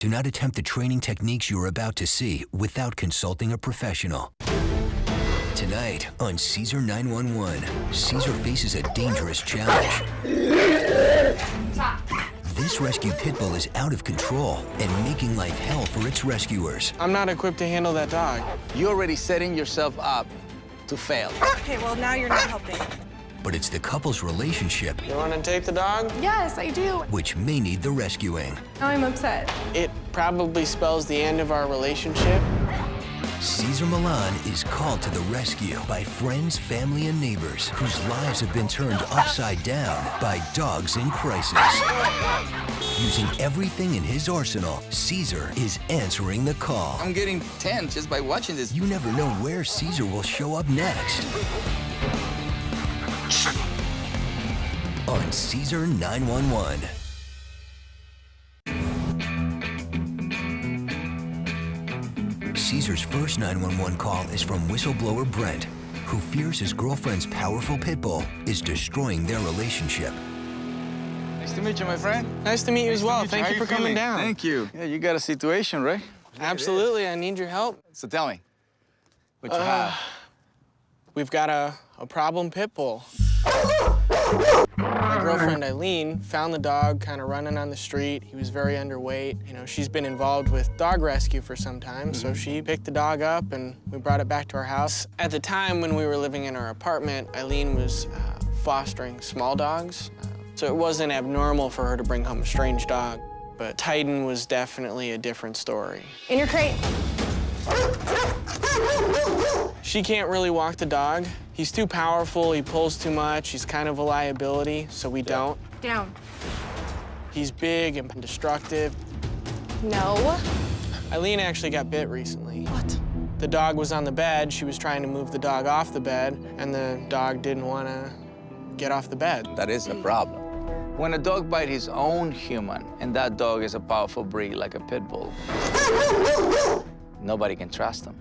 Do not attempt the training techniques you are about to see without consulting a professional. Tonight on Cesar 911, Cesar faces a dangerous challenge. This rescue Pitbull is out of control and making life hell for its rescuers. I'm not equipped to handle that dog. You're already setting yourself up to fail. Okay, well, now you're not helping. But it's the couple's relationship You want to take the dog? Yes, I do. which may need the rescuing. Now I'm upset. It probably spells the end of our relationship. Cesar Millan is called to the rescue by friends, family, and neighbors whose lives have been turned upside down by dogs in crisis. Using everything in his arsenal, Cesar is answering the call. I'm getting tense just by watching this. You never know where Cesar will show up next. On Cesar 911. Cesar's first 911 call is from whistleblower Brent, who fears his girlfriend's powerful pit bull is destroying their relationship. Nice to meet you, my friend. Nice to meet you as well. Thank How you for coming feeling? down. Thank you. Yeah, you got a situation, right? Absolutely, I need your help. So tell me, what you have? We've got a problem pit bull. My girlfriend, Eileen, found the dog kind of running on the street. He was very underweight. You know, she's been involved with dog rescue for some time, so she picked the dog up and we brought it back to our house. At the time when we were living in our apartment, Eileen was fostering small dogs, so it wasn't abnormal for her to bring home a strange dog. But Titan was definitely a different story. In your crate. She can't really walk the dog. He's too powerful, he pulls too much, he's kind of a liability, so we don't. Down. He's big and destructive. No. Eileen actually got bit recently. What? The dog was on the bed, she was trying to move the dog off the bed, and the dog didn't want to get off the bed. That is a problem. When a dog bites his own human, and that dog is a powerful breed like a pit bull, nobody can trust him.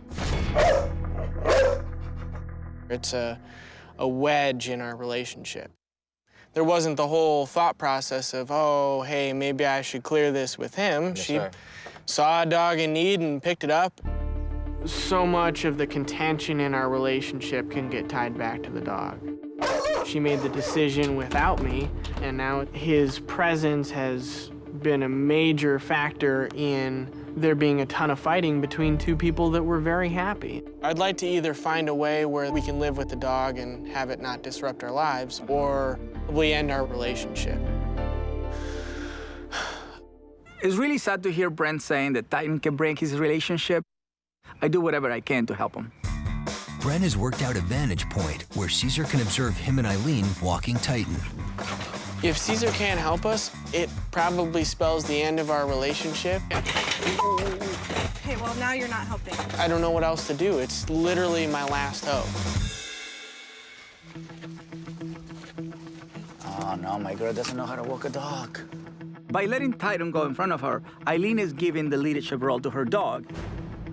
It's a wedge in our relationship. There wasn't the whole thought process of, oh, hey, maybe I should clear this with him. She saw a dog in need and picked it up. So much of the contention in our relationship can get tied back to the dog. She made the decision without me, and now his presence has been a major factor in there being a ton of fighting between two people that were very happy. I'd like to either find a way where we can live with the dog and have it not disrupt our lives, or we end our relationship. It's really sad to hear Brent saying that Titan can break his relationship. I do whatever I can to help him. Brent has worked out a vantage point where Cesar can observe him and Eileen walking Titan. If Cesar can't help us, it probably spells the end of our relationship. Okay, well, now you're not helping. I don't know what else to do. It's literally my last hope. Oh, no, my girl doesn't know how to walk a dog. By letting Titan go in front of her, Eileen is giving the leadership role to her dog.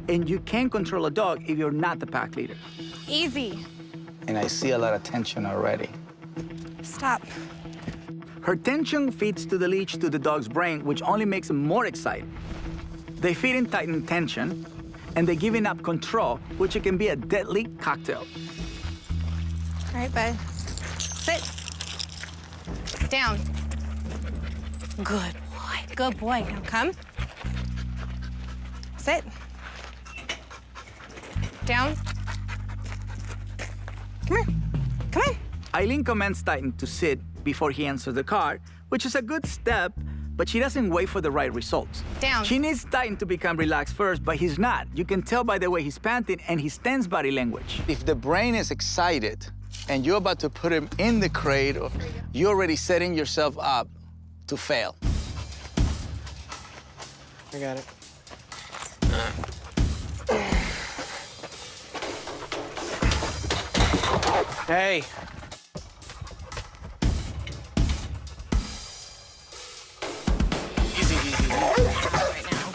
And you can't control a dog if you're not the pack leader. Easy. And I see a lot of tension already. Stop. Her tension feeds to the leash to the dog's brain, which only makes him more excited. They feed in Titan tension, and they're giving up control, which it can be a deadly cocktail. All right, bud. Sit. Down. Good boy. Good boy. Now come. Sit. Down. Come here. Come on. Eileen commands Titan to sit before he enters the car, which is a good step, but she doesn't wait for the right results. Down. She needs Titan to become relaxed first, but he's not. You can tell by the way he's panting and his tense body language. If the brain is excited and you're about to put him in the crate, you're already setting yourself up to fail. I got it. Hey. Easy, easy, easy. Right now.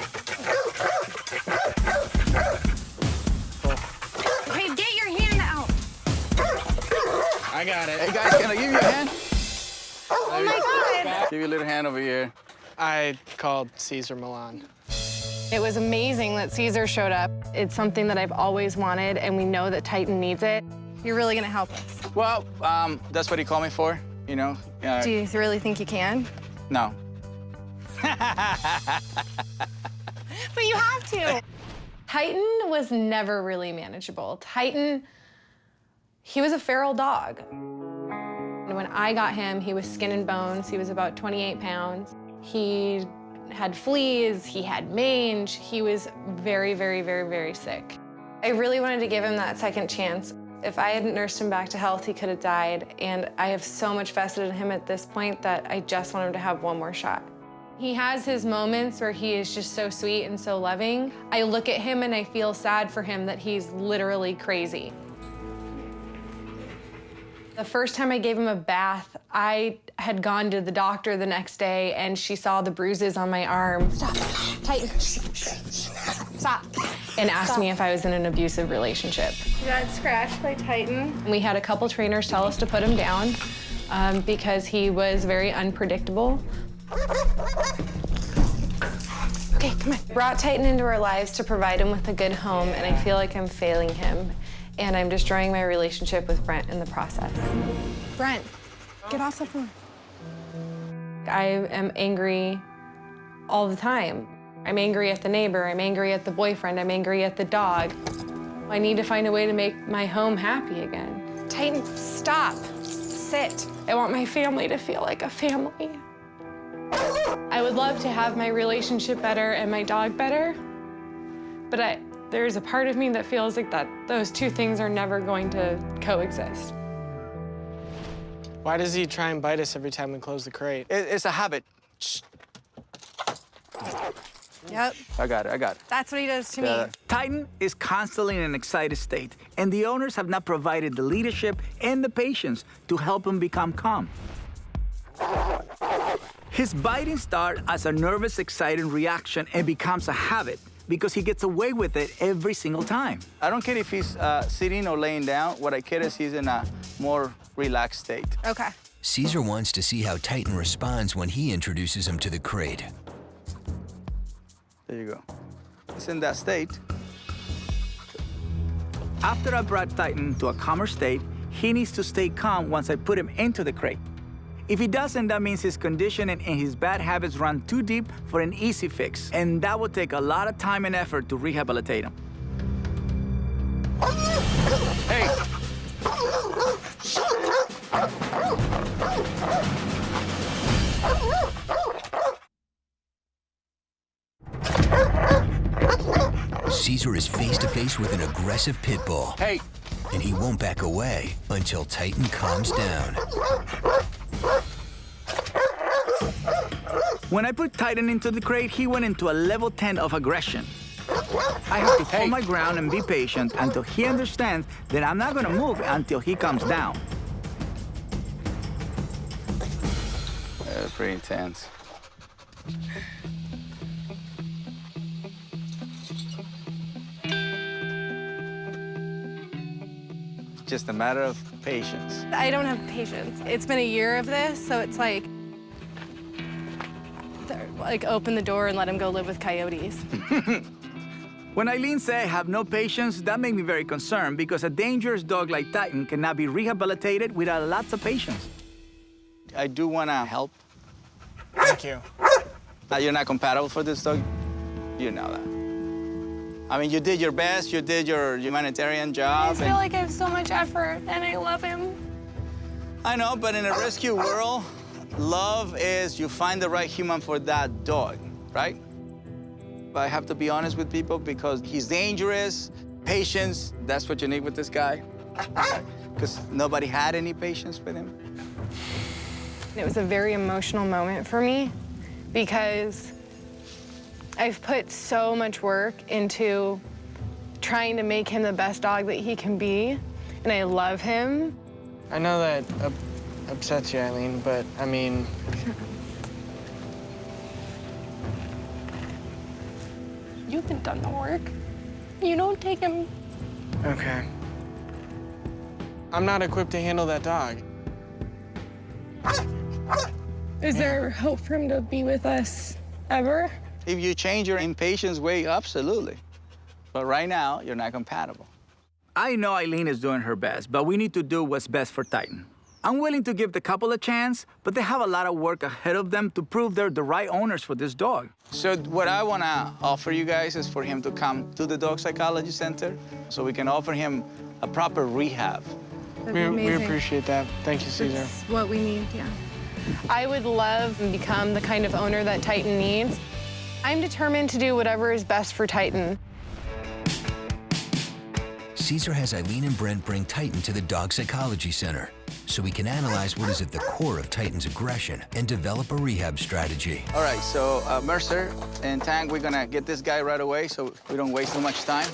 Hey, get your hand out. I got it. Hey, guys, can I give you a hand? Oh, my God. Give you a little hand over here. I called Cesar Millan. It was amazing that Cesar showed up. It's something that I've always wanted, and we know that Titan needs it. You're really gonna help us. Well, that's what he called me for, you know. Do you really think you can? No. But you have to. Titan was never really manageable. Titan, he was a feral dog. And when I got him, he was skin and bones. He was about 28 pounds. He had fleas, he had mange. He was very, very, very, very sick. I really wanted to give him that second chance. If I hadn't nursed him back to health, he could have died. And I have so much vested in him at this point that I just want him to have one more shot. He has his moments where he is just so sweet and so loving. I look at him and I feel sad for him that he's literally crazy. The first time I gave him a bath, I had gone to the doctor the next day and she saw the bruises on my arm. Stop, Titan, stop. And asked me if I was in an abusive relationship. You got scratched by Titan. We had a couple trainers tell us to put him down because he was very unpredictable. Okay, come on. Brought Titan into our lives to provide him with a good home, and I feel like I'm failing him. And I'm destroying my relationship with Brent in the process. Brent, get off the phone. I am angry all the time. I'm angry at the neighbor, I'm angry at the boyfriend, I'm angry at the dog. I need to find a way to make my home happy again. Titan, stop. Sit. I want my family to feel like a family. I would love to have my relationship better and my dog better, but there's a part of me that feels like those two things are never going to coexist. Why does he try and bite us every time we close the crate? It's a habit. Shh. Yep. I got it. That's what he does to me. Titan is constantly in an excited state, and the owners have not provided the leadership and the patience to help him become calm. His biting starts as a nervous, excited reaction and becomes a habit because he gets away with it every single time. I don't care if he's sitting or laying down. What I care is he's in a more relaxed state. Okay. Cesar wants to see how Titan responds when he introduces him to the crate. There you go. He's in that state. After I brought Titan to a calmer state, he needs to stay calm once I put him into the crate. If he doesn't, that means his conditioning and his bad habits run too deep for an easy fix, and that would take a lot of time and effort to rehabilitate him. Hey! Cesar is face to face with an aggressive pit bull. Hey! And he won't back away until Titan calms down. When I put Titan into the crate, he went into a level 10 of aggression. I have to hold my ground and be patient until he understands that I'm not gonna move until he calms down. Pretty intense. Just a matter of patience. I don't have patience. It's been a year of this, so it's like open the door and let him go live with coyotes. When Eileen said I have no patience, that made me very concerned because a dangerous dog like Titan cannot be rehabilitated without lots of patience. I do want to help. Thank you. You're not compatible for this dog. You know that. I mean, you did your best. You did your humanitarian job. I feel like I have so much effort, and I love him. I know, but in a rescue world, love is you find the right human for that dog, right? But I have to be honest with people because he's dangerous. Patience, that's what you need with this guy. Because nobody had any patience with him. It was a very emotional moment for me because I've put so much work into trying to make him the best dog that he can be, and I love him. I know that upsets you, Eileen, but I mean... You haven't done the work. You don't take him. Okay. I'm not equipped to handle that dog. Is there hope for him to be with us ever? If you change your impatience way, absolutely. But right now, you're not compatible. I know Eileen is doing her best, but we need to do what's best for Titan. I'm willing to give the couple a chance, but they have a lot of work ahead of them to prove they're the right owners for this dog. So what I want to offer you guys is for him to come to the Dog Psychology Center so we can offer him a proper rehab. We appreciate that. Thank you, Cesar. That's what we need, yeah. I would love to become the kind of owner that Titan needs. I'm determined to do whatever is best for Titan. Cesar has Eileen and Brent bring Titan to the Dog Psychology Center so we can analyze what is at the core of Titan's aggression and develop a rehab strategy. All right, so Mercer and Tang, we're gonna get this guy right away so we don't waste too much time.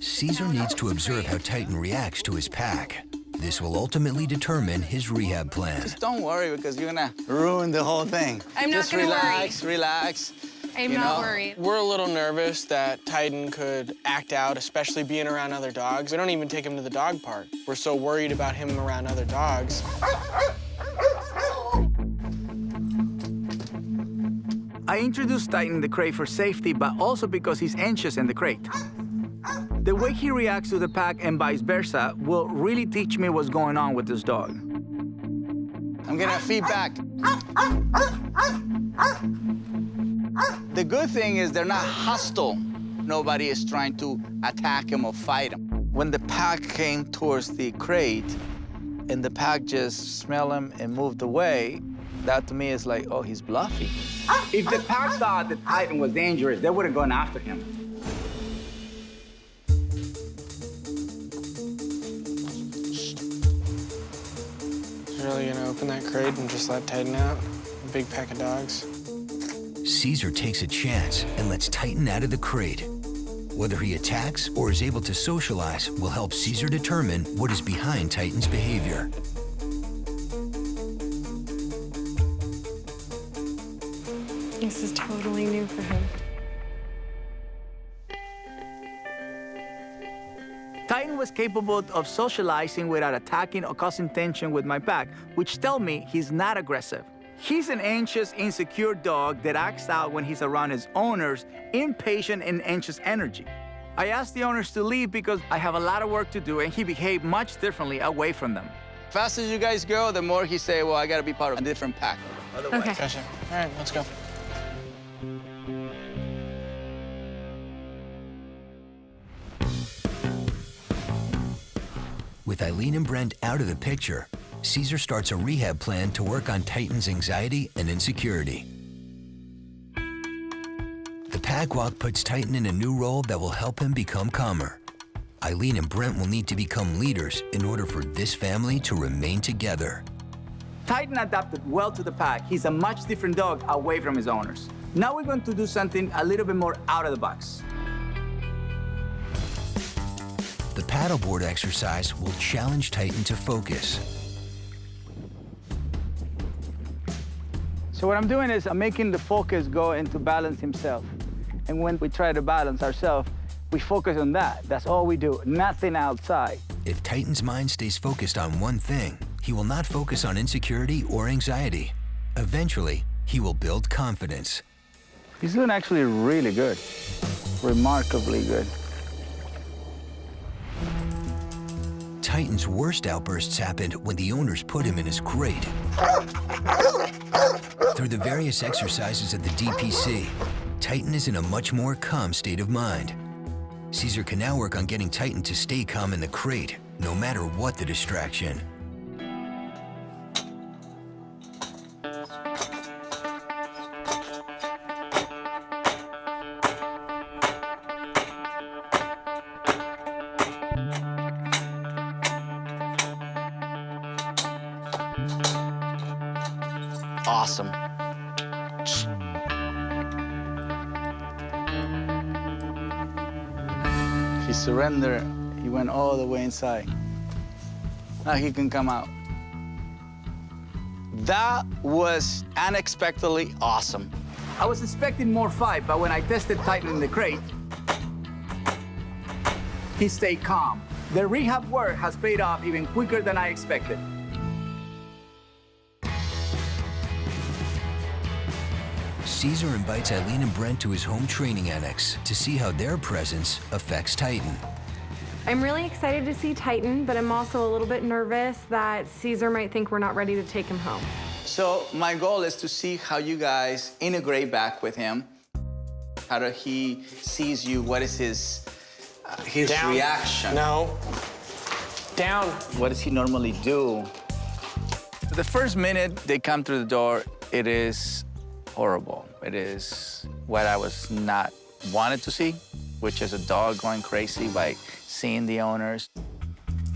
Cesar needs to observe how Titan reacts to his pack. This will ultimately determine his rehab plan. Just don't worry because you're gonna ruin the whole thing. I'm not Just gonna relax, relax. I'm not worried. We're a little nervous that Titan could act out, especially being around other dogs. We don't even take him to the dog park. We're so worried about him around other dogs. I introduced Titan in the crate for safety, but also because he's anxious in the crate. The way he reacts to the pack and vice versa will really teach me what's going on with this dog. I'm getting feedback. The good thing is they're not hostile. Nobody is trying to attack him or fight him. When the pack came towards the crate and the pack just smelled him and moved away, that to me is like, oh, he's bluffing. If the pack thought that Titan was dangerous, they would have gone after him. Really gonna open that crate and just let Titan out? A big pack of dogs. Caesar takes a chance and lets Titan out of the crate. Whether he attacks or is able to socialize will help Caesar determine what is behind Titan's behavior. This is totally new for him. Titan was capable of socializing without attacking or causing tension with my pack, which tell me he's not aggressive. He's an anxious, insecure dog that acts out when he's around his owners, impatient and anxious energy. I asked the owners to leave because I have a lot of work to do, and he behaved much differently away from them. Fast as you guys go, the more he say, well, I gotta be part of a different pack. Otherwise, Okay. Gotcha. All right, let's go. With Eileen and Brent out of the picture, Caesar starts a rehab plan to work on Titan's anxiety and insecurity. The pack walk puts Titan in a new role that will help him become calmer. Eileen and Brent will need to become leaders in order for this family to remain together. Titan adapted well to the pack. He's a much different dog away from his owners. Now we're going to do something a little bit more out of the box. The paddleboard exercise will challenge Titan to focus. So what I'm doing is I'm making the focus go into balance himself. And when we try to balance ourselves, we focus on that. That's all we do, nothing outside. If Titan's mind stays focused on one thing, he will not focus on insecurity or anxiety. Eventually, he will build confidence. He's doing actually really good, remarkably good. Titan's worst outbursts happened when the owners put him in his crate. Through the various exercises at the DPC, Titan is in a much more calm state of mind. Cesar can now work on getting Titan to stay calm in the crate, no matter what the distraction. Awesome. He surrendered. He went all the way inside. Now he can come out. That was unexpectedly awesome. I was expecting more fight, but when I tested Titan in the crate, he stayed calm. The rehab work has paid off even quicker than I expected. Cesar invites Eileen and Brent to his home training annex to see how their presence affects Titan. I'm really excited to see Titan, but I'm also a little bit nervous that Cesar might think we're not ready to take him home. So my goal is to see how you guys integrate back with him. How do he sees you? What is his Down. reaction? No. Down. What does he normally do? The first minute they come through the door, it is horrible. It is what I was not wanted to see, which is a dog going crazy by seeing the owners.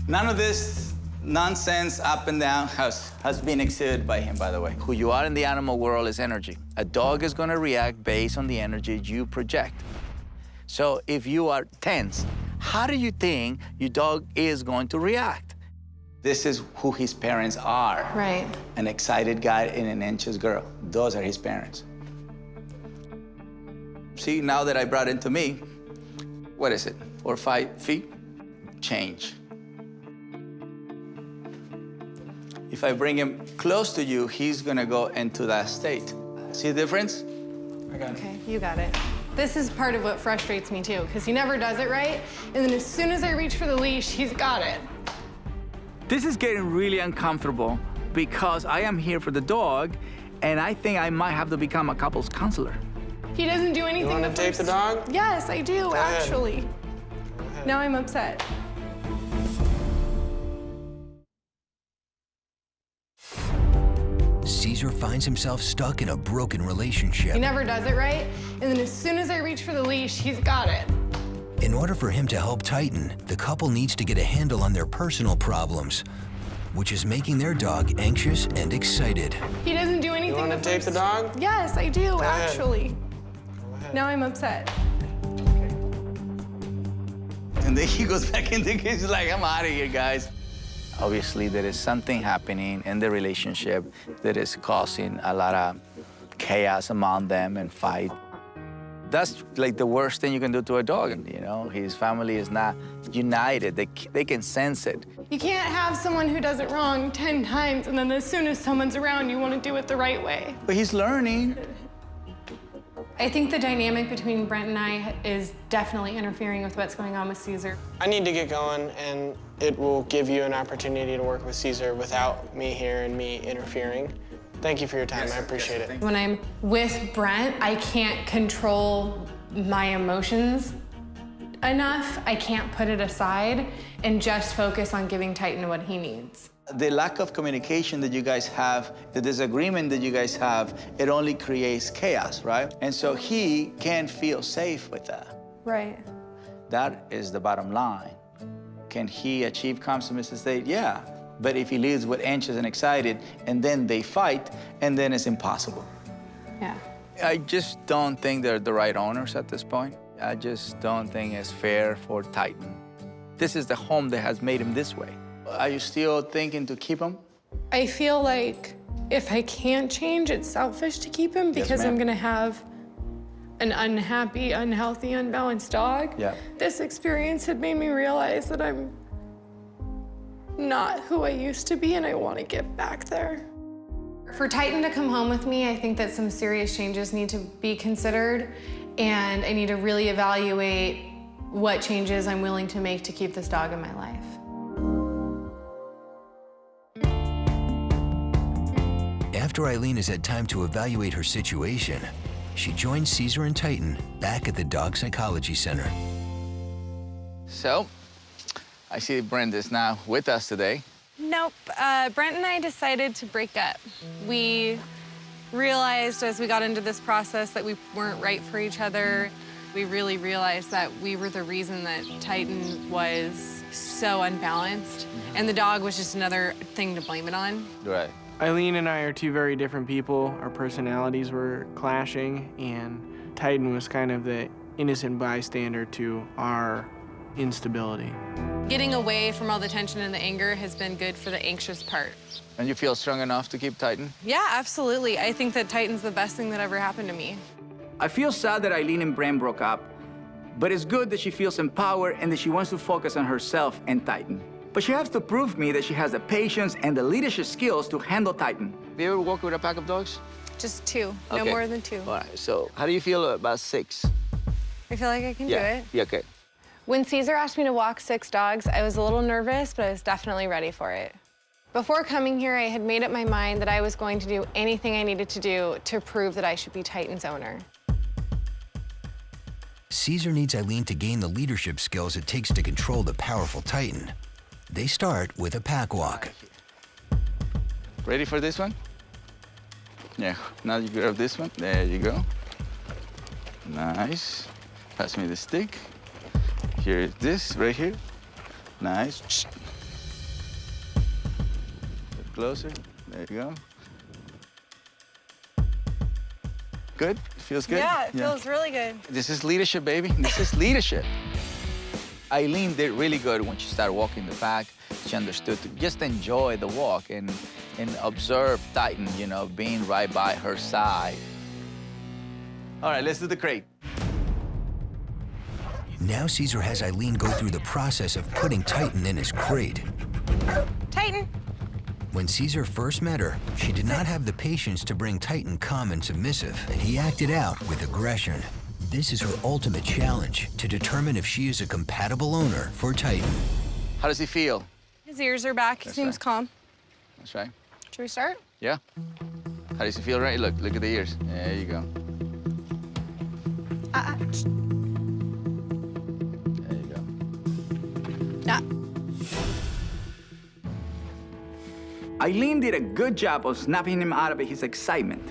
None of this nonsense up and down has been exhibited by him, by the way. Who you are in the animal world is energy. A dog is going to react based on the energy you project. So if you are tense, how do you think your dog is going to react? This is who his parents are. Right. An excited guy and an anxious girl. Those are his parents. See, now that I brought it to me, what is it, 4 or 5 feet? Change. If I bring him close to you, he's gonna go into that state. See the difference? I got it. Okay, you got it. This is part of what frustrates me too, because he never does it right, and then as soon as I reach for the leash, he's got it. This is getting really uncomfortable because I am here for the dog, and I think I might have to become a couples counselor. He doesn't do anything. You want to take the dog? Yes, I do, ahead. actually. Now I'm upset. Cesar finds himself stuck in a broken relationship. He never does it right, and then as soon as I reach for the leash, he's got it. In order for him to help Titan, the couple needs to get a handle on their personal problems, which is making their dog anxious and excited. He doesn't do anything. You want to take the dog? Yes, I do, ahead. actually. Go ahead. Now I'm upset. And then he goes back in the cage, he's like, I'm out of here, guys. Obviously, there is something happening in the relationship that is causing a lot of chaos among them and fight. That's like the worst thing you can do to a dog, you know? His family is not united. They can sense it. You can't have someone who does it wrong 10 times, and then as soon as someone's around, you want to do it the right way. But he's learning. I think the dynamic between Brent and I is definitely interfering with what's going on with Cesar. I need to get going, and it will give you an opportunity to work with Cesar without me here and me interfering. Thank you for your time. I appreciate it. When I'm with Brent, I can't control my emotions enough. I can't put it aside and just focus on giving Titan what he needs. The lack of communication that you guys have, the disagreement that you guys have, it only creates chaos, right? And so he can't feel safe with that. Right. That is the bottom line. Can he achieve consummate state? Yeah. But if he leaves with anxious and excited, and then they fight, and then it's impossible. Yeah. I just don't think they're the right owners at this point. I just don't think it's fair for Titan. This is the home that has made him this way. Are you still thinking to keep him? I feel like if I can't change, it's selfish to keep him because ma'am. I'm gonna have an unhappy, unhealthy, unbalanced dog. Yeah. This experience had made me realize that I'm not who I used to be, and I want to get back there. For Titan to come home with me, I think that some serious changes need to be considered, and I need to really evaluate what changes I'm willing to make to keep this dog in my life. After Eileen has had time to evaluate her situation, she joins Cesar and Titan back at the Dog Psychology Center. So, I see Brent is now with us today. Nope. Brent and I decided to break up. We realized as we got into this process that we weren't right for each other. We really realized that we were the reason that Titan was so unbalanced, and the dog was just another thing to blame it on. Right. Eileen and I are two very different people. Our personalities were clashing, and Titan was kind of the innocent bystander to our instability. Getting away from all the tension and the anger has been good for the anxious part. And you feel strong enough to keep Titan? Yeah, absolutely. I think that Titan's the best thing that ever happened to me. I feel sad that Eileen and Brent broke up, but it's good that she feels empowered and that she wants to focus on herself and Titan. But she has to prove me that she has the patience and the leadership skills to handle Titan. Have you ever walked with a pack of dogs? Just 2, no Okay. more than 2. All right, so how do you feel about 6? I feel like I can do it. Yeah, okay. When Cesar asked me to walk 6 dogs, I was a little nervous, but I was definitely ready for it. Before coming here, I had made up my mind that I was going to do anything I needed to do to prove that I should be Titan's owner. Cesar needs Eileen to gain the leadership skills it takes to control the powerful Titan. They start with a pack walk. Ready for this one? Yeah, now you grab this one. There you go. Nice. Pass me the stick. Here is this, right here. Nice. Get closer. There you go. Good? Feels good? Yeah, it feels really good. This is leadership, baby. This is leadership. Eileen did really good when she started walking the pack. She understood to just enjoy the walk and observe Titan, you know, being right by her side. All right, let's do the crate. Now Cesar has Eileen go through the process of putting Titan in his crate. Titan. When Cesar first met her, she did not have the patience to bring Titan calm and submissive, and he acted out with aggression. This is her ultimate challenge, to determine if she is a compatible owner for Titan. How does he feel? His ears are back. He seems right. calm. That's right. Should we start? Yeah? How does he feel, right? Look at the ears. There you go. There you go. Eileen did a good job of snapping him out of his excitement,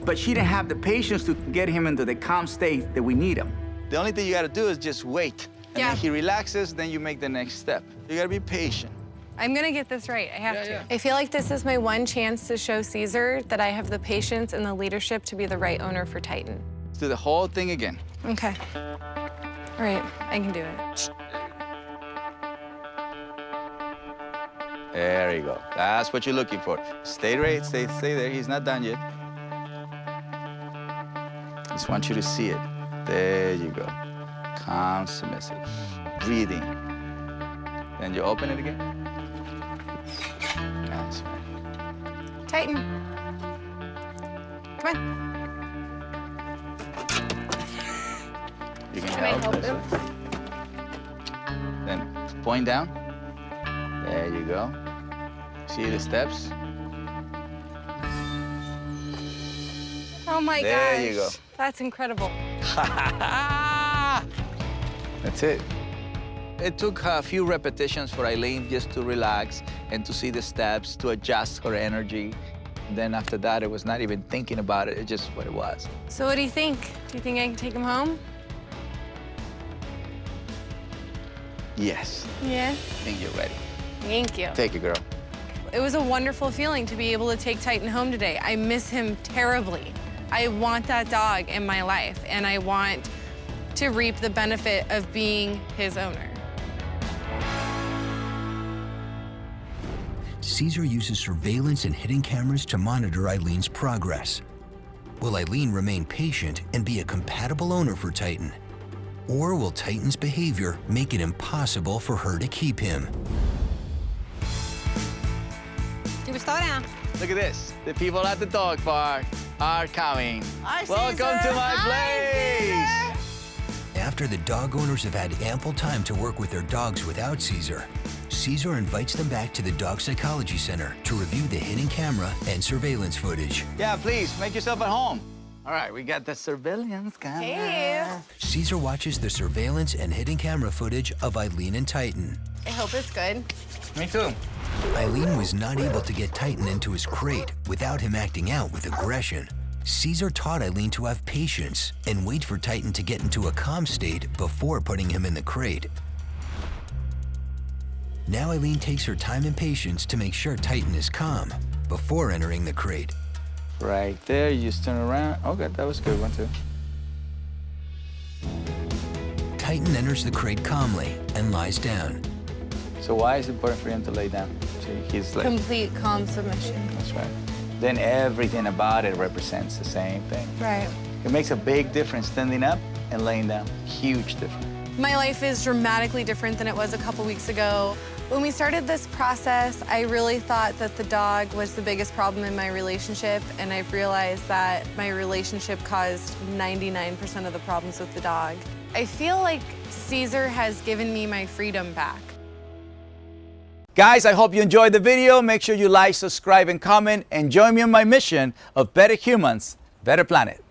but she didn't have the patience to get him into the calm state that we need him. The only thing you gotta do is just wait. And Yeah. then he relaxes, then you make the next step. You gotta be patient. I'm gonna get this right. I have to. yeah. I feel like this is my one chance to show Cesar that I have the patience and the leadership to be the right owner for Titan. Let's do the whole thing again. Okay. All right, I can do it. There you go. That's what you're looking for. Stay right, stay there. He's not done yet. Just want you to see it. There you go. Calm, submissive. Breathing. Then you open it again. That's right. Titan. Come on. You can Can I help That's him? right. Then point down. There you go. See the steps? Oh my gosh. There you go. That's incredible. That's it. It took a few repetitions for Eileen just to relax and to see the steps, to adjust her energy. Then after that, it was not even thinking about it. It's just what it was. So what do you think? Do you think I can take him home? Yes, Yeah. I think you're ready. Thank you. Take it, girl. It was a wonderful feeling to be able to take Titan home today. I miss him terribly. I want that dog in my life, and I want to reap the benefit of being his owner. Cesar uses surveillance and hidden cameras to monitor Eileen's progress. Will Eileen remain patient and be a compatible owner for Titan? Or will Titan's behavior make it impossible for her to keep him? Look at this. The people at the dog park are coming. Welcome to my place. After the dog owners have had ample time to work with their dogs without Cesar, Cesar invites them back to the Dog Psychology Center to review the hidden camera and surveillance footage. Yeah, please, make yourself at home. All right, we got the surveillance camera. Hey. Cesar watches the surveillance and hidden camera footage of Eileen and Titan. I hope it's good. Me too. Eileen was not able to get Titan into his crate without him acting out with aggression. Cesar taught Eileen to have patience and wait for Titan to get into a calm state before putting him in the crate. Now Eileen takes her time and patience to make sure Titan is calm before entering the crate. Right there, you just turn around. Okay, that was a good one too. Titan enters the crate calmly and lies down. So why is it important for him to lay down? So he's like, Complete calm submission. that's right. Then everything about it represents the same thing. Right. It makes a big difference standing up and laying down. Huge difference. My life is dramatically different than it was a couple weeks ago. When we started this process, I really thought that the dog was the biggest problem in my relationship, and I've realized that my relationship caused 99% of the problems with the dog. I feel like Cesar has given me my freedom back. Guys, I hope you enjoyed the video. Make sure you like, subscribe, and comment, and join me on my mission of better humans, better planet.